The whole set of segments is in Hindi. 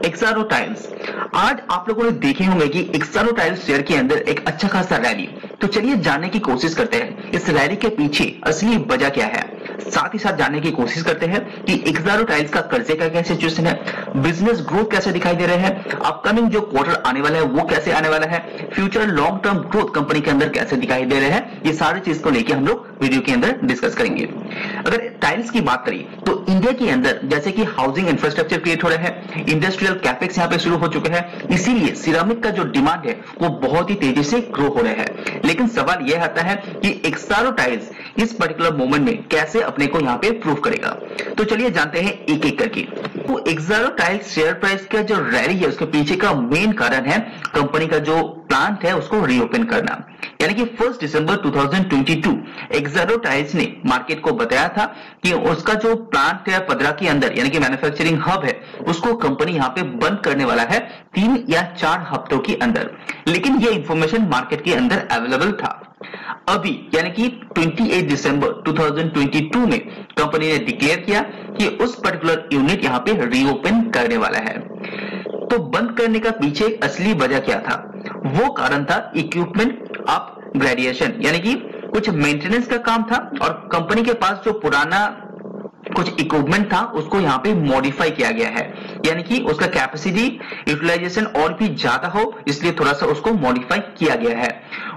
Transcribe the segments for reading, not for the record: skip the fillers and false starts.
Exxaro tiles. आज आप लोगों ने देखे होंगे कि एक्सारो टाइल्स शेयर के अंदर एक अच्छा खासा रैली। तो चलिए जानने की कोशिश करते हैं इस रैली के पीछे असली वजह क्या है। साथ ही साथ जानने की कोशिश करते हैं कि एक्सारो टाइल्स का कर्जे का क्या सिचुएशन है, बिजनेस ग्रोथ कैसे दिखाई दे रहे हैं, अपकमिंग जो क्वार्टर आने वाला है वो कैसे आने वाला है, future long term growth company के अंदर कैसे दिखाई दे रहे हैं, ये सारी चीज को लेके हम लोग वीडियो के अंदर डिस्कस करेंगे। अगर टाइल्स की बात करें तो इंडिया के अंदर जैसे कि हाउसिंग इंफ्रास्ट्रक्चर क्रिएट हो रहा है, इंडस्ट्रियल कैपेक्स यहाँ पे शुरू हो चुके हैं, इसीलिए सिरामिक का जो डिमांड है वो बहुत ही तेजी से ग्रो हो रहा है। लेकिन सवाल यह आता है कि एक्सारो टाइल्स इस पर्टिकुलर मोमेंट में कैसे अपने को यहाँ पे प्रूव करेगा। तो चलिए जानते हैं एक एक करके। तो एक्सारो टाइल्स शेयर प्राइस का जो रैली है उसके पीछे का मेन कारण है कंपनी का जो प्लांट है उसको रीओपन करना। यानी कि 1 दिसंबर 2022 एक्सारो टाइल्स ने मार्केट को बताया था कि उसका जो प्लांट है पदरा के अंदर यानी कि मैन्युफैक्चरिंग हब है उसको कंपनी यहाँ पे बंद करने वाला है 3 या 4 हफ्तों के अंदर। लेकिन ये इंफॉर्मेशन मार्केट के अंदर अवेलेबल था। अभी यानी कि 28 दिसंबर 2022 में कंपनी ने डिक्लेयर किया कि उस पर्टिकुलर यूनिट यहाँ पे रीओपन करने वाला है। तो बंद करने का पीछे असली वजह क्या था? वो कारण था इक्विपमेंट अपग्रेडेशन, यानी कि कुछ मेंटेनेंस का काम था और कंपनी के पास जो पुराना कुछ इक्विपमेंट था उसको यहाँ पे मॉडिफाई किया गया है, यानी कि उसका कैपेसिटी यूटिलाइजेशन और भी ज्यादा हो इसलिए थोड़ा सा उसको मॉडिफाई किया गया है।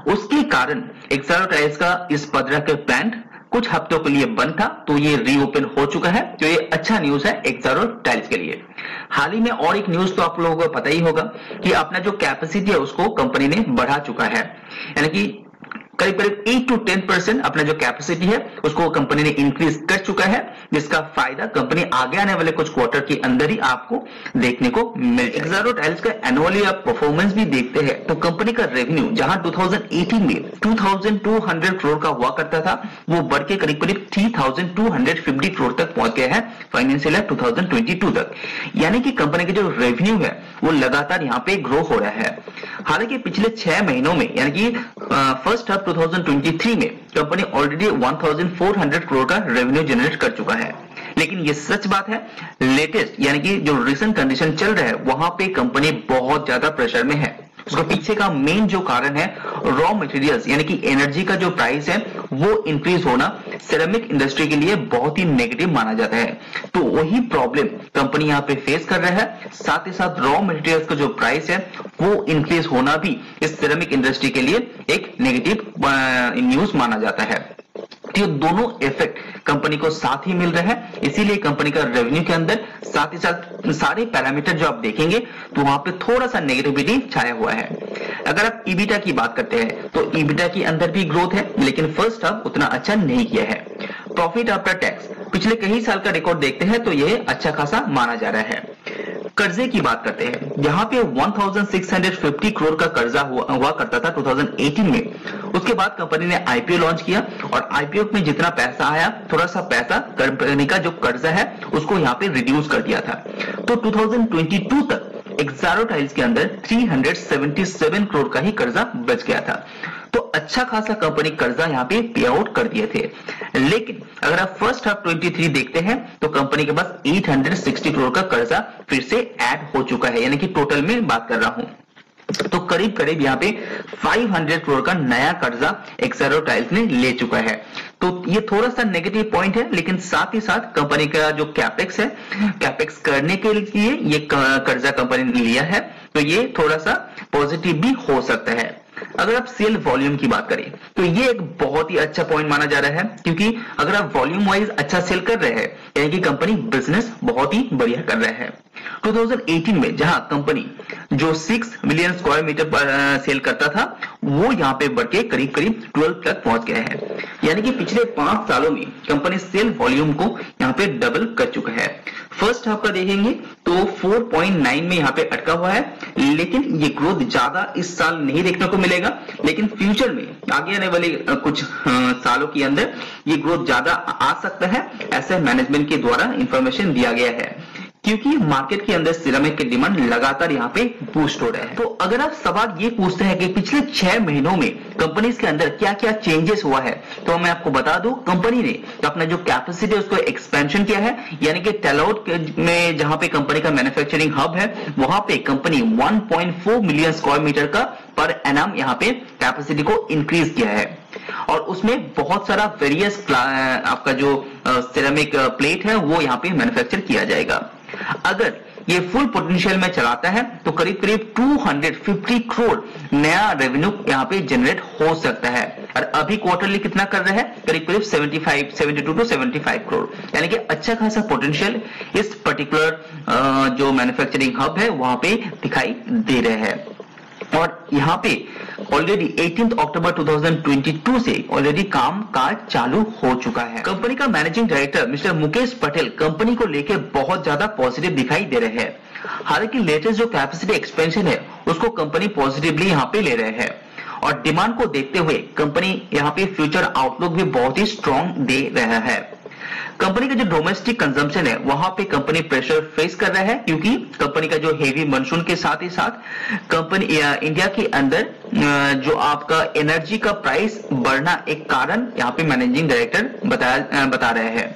उसके कारण एक्सारो टाइल्स का इस पदरा के प्लांट कुछ हफ्तों के लिए बंद था, तो ये रीओपन हो चुका है। तो ये अच्छा न्यूज है एक्सारो टाइल्स के लिए। हाल ही में और एक न्यूज तो आप लोगों को पता ही होगा कि अपना जो कैपेसिटी है उसको कंपनी ने बढ़ा चुका है, यानी कि करीब करीब 8 to 10% अपना जो कैपेसिटी है उसको कंपनी ने इंक्रीज कर चुका है, जिसका फायदा कंपनी आगे आने वाले कुछ क्वार्टर के अंदर ही आपको देखने को मिल जाएगा। एक्सारो टाइल्स का एनुअली आप परफॉर्मेंस भी देखते हैं तो कंपनी का रेवेन्यू जहां 2018 में 2200 करोड़ का हुआ करता था वो बढ़ के करीब करीब 3250 करोड़ तक पहुंच गया है फाइनेंशियल ईयर 2022 तक। यानी कि कंपनी के जो रेवेन्यू है वो लगातार यहाँ पे ग्रो हो रहा है। हालांकि पिछले 6 महीनों में यानी कि फर्स्ट हाफ 2023 में कंपनी ऑलरेडी 1400 करोड़ का रेवेन्यू जनरेट कर चुका है। लेकिन ये सच बात है, लेटेस्ट यानी कि जो रिसेंट कंडीशन चल रहा है वहां पे कंपनी बहुत ज्यादा प्रेशर में है। उसके पीछे का मेन जो कारण है रॉ मटेरियल्स यानी कि एनर्जी का जो प्राइस है वो इंक्रीज होना सिरेमिक इंडस्ट्री के लिए बहुत ही नेगेटिव माना जाता है। तो वही प्रॉब्लम कंपनी यहाँ पे फेस कर रहा है। साथ ही साथ रॉ मटेरियल्स का जो प्राइस है वो इंक्रीज होना भी इस सिरेमिक इंडस्ट्री के लिए एक नेगेटिव न्यूज माना जाता है। तो दोनों इफेक्ट कंपनी को साथ ही मिल रहा है, इसीलिए कंपनी का रेवेन्यू के अंदर साथ ही साथ सारे पैरामीटर जो आप देखेंगे तो वहां पे थोड़ा सा नेगेटिविटी छाया हुआ है। अगर आप ईबिटा की बात करते हैं तो ईबिटा के अंदर भी ग्रोथ है, लेकिन फर्स्ट हाफ उतना अच्छा नहीं किया है। प्रॉफिट आफ्टर टैक्स पिछले कई साल का रिकॉर्ड देखते हैं तो यह अच्छा खासा माना जा रहा है। कर्जे की बात करते हैं, यहाँ पे 1650 करोड़ का कर्जा हुआ करता था 2018 में। उसके बाद कंपनी ने आईपीओ लॉन्च किया और आईपीओ में जितना पैसा आया थोड़ा सा पैसा कंपनी का जो कर्जा है उसको यहाँ पे रिड्यूस कर दिया था। तो 2022 तक एक्सारो टाइल्स के अंदर 377 करोड़ का ही कर्जा बच गया था। तो अच्छा खासा कंपनी कर्जा यहाँ पे पे आउट कर दिए थे। लेकिन अगर आप फर्स्ट हाफ 23 देखते हैं तो कंपनी के पास 860 करोड़ का कर्जा फिर से ऐड हो चुका है, यानी कि टोटल में बात कर रहा हूं तो करीब करीब यहाँ पे 500 करोड़ का नया कर्जा एक्सारो टाइल्स ने ले चुका है। तो ये थोड़ा सा नेगेटिव पॉइंट है, लेकिन साथ ही साथ कंपनी का जो कैपेक्स है, कैपेक्स करने के लिए ये कर्जा कंपनी ने लिया है, तो ये थोड़ा सा पॉजिटिव भी हो सकता है। अगर आप सेल वॉल्यूम की बात करें तो ये एक बहुत ही अच्छा पॉइंट माना जा रहा है, क्योंकि अगर आप वॉल्यूम वाइज अच्छा सेल कर रहे हैं यानी कि कंपनी बिजनेस बहुत ही बढ़िया कर रहा है। 2018 में जहां कंपनी जो 6 मिलियन स्क्वायर मीटर पर सेल करता था वो यहाँ पे बढ़ के करीब करीब 12 तक पहुंच गया है। यानी कि पिछले 5 सालों में कंपनी सेल वॉल्यूम को यहाँ पे डबल कर चुका है। फर्स्ट हाफ का देखेंगे तो 4.9 में यहाँ पे अटका हुआ है, लेकिन ये ग्रोथ ज्यादा इस साल नहीं देखने को मिलेगा, लेकिन फ्यूचर में आगे आने वाले कुछ सालों के अंदर ये ग्रोथ ज्यादा आ सकता है, ऐसे मैनेजमेंट के द्वारा इंफॉर्मेशन दिया गया है। क्योंकि मार्केट के अंदर सिरेमिक की डिमांड लगातार यहाँ पे बूस्ट हो रहा है। तो अगर आप सवाल ये पूछते हैं कि पिछले 6 महीनों में कंपनीज के अंदर क्या क्या चेंजेस हुआ है, तो मैं आपको बता दूं, कंपनी ने अपना जो कैपेसिटी है उसको एक्सपेंशन किया है, यानी कि टेलआउट में जहां पे कंपनी का मैन्युफैक्चरिंग हब है वहां पे कंपनी 1.4 मिलियन स्क्वायर मीटर का पर एनम यहाँ पे कैपेसिटी को इंक्रीज किया है और उसमें बहुत सारा वेरियस आपका जो सिरेमिक प्लेट है वो यहाँ पे मैन्युफैक्चर किया जाएगा। अगर ये फुल पोटेंशियल में चलाता है तो करीब करीब 250 करोड़ नया रेवेन्यू यहाँ पे जनरेट हो सकता है और अभी क्वार्टरली कितना कर रहे हैं, करीब करीब 72 टू 75 करोड़, यानी कि अच्छा खासा पोटेंशियल इस पर्टिकुलर जो मैन्युफैक्चरिंग हब है वहां पे दिखाई दे रहे हैं। और यहाँ पे ऑलरेडी 18 अक्टूबर 2022 से ऑलरेडी काम काज चालू हो चुका है। कंपनी का managing director mister Mukesh Patel company को लेकर बहुत ज्यादा पॉजिटिव दिखाई दे रहे हैं। हालांकि लेटेस्ट जो कैपेसिटी एक्सपेंशन है उसको कंपनी पॉजिटिवली यहाँ पे ले रहे हैं और डिमांड को देखते हुए कंपनी यहाँ पे फ्यूचर आउटलुक भी बहुत ही स्ट्रॉन्ग दे रहा है। कंपनी का जो डोमेस्टिक कंजम्पशन है वहां पे कंपनी प्रेशर फेस कर रहा है क्योंकि कंपनी का जो हेवी मानसून के साथ ही साथ कंपनी इंडिया के अंदर जो आपका एनर्जी का प्राइस बढ़ना एक कारण यहाँ पे मैनेजिंग डायरेक्टर बता रहे हैं।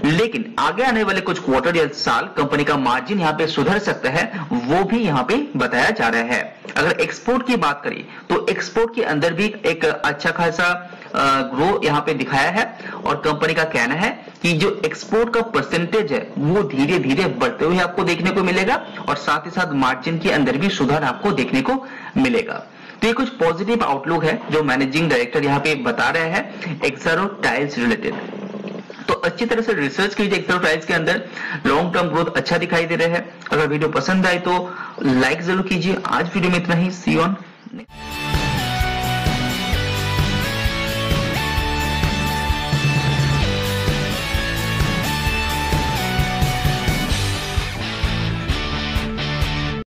लेकिन आगे आने वाले कुछ क्वार्टर या साल कंपनी का मार्जिन यहाँ पे सुधर सकता है, वो भी यहाँ पे बताया जा रहा है। अगर एक्सपोर्ट की बात करें तो एक्सपोर्ट के अंदर भी एक अच्छा खासा ग्रो यहाँ पे दिखाया है और कंपनी का कहना है कि जो एक्सपोर्ट का परसेंटेज है वो धीरे धीरे बढ़ते हुए आपको देखने को मिलेगा और साथ ही साथ मार्जिन के अंदर भी सुधार आपको देखने को मिलेगा। तो ये कुछ पॉजिटिव आउटलुक है जो मैनेजिंग डायरेक्टर यहाँ पे बता रहे हैं एक्सरो टाइल्स रिलेटेड। तो अच्छी तरह से रिसर्च कीजिए एक्सरो टाइल्स के अंदर, लॉन्ग टर्म ग्रोथ अच्छा दिखाई दे रहा है। अगर वीडियो पसंद आए तो लाइक जरूर कीजिए। आज वीडियो में इतना ही, सी यू ऑन नेक्स्ट।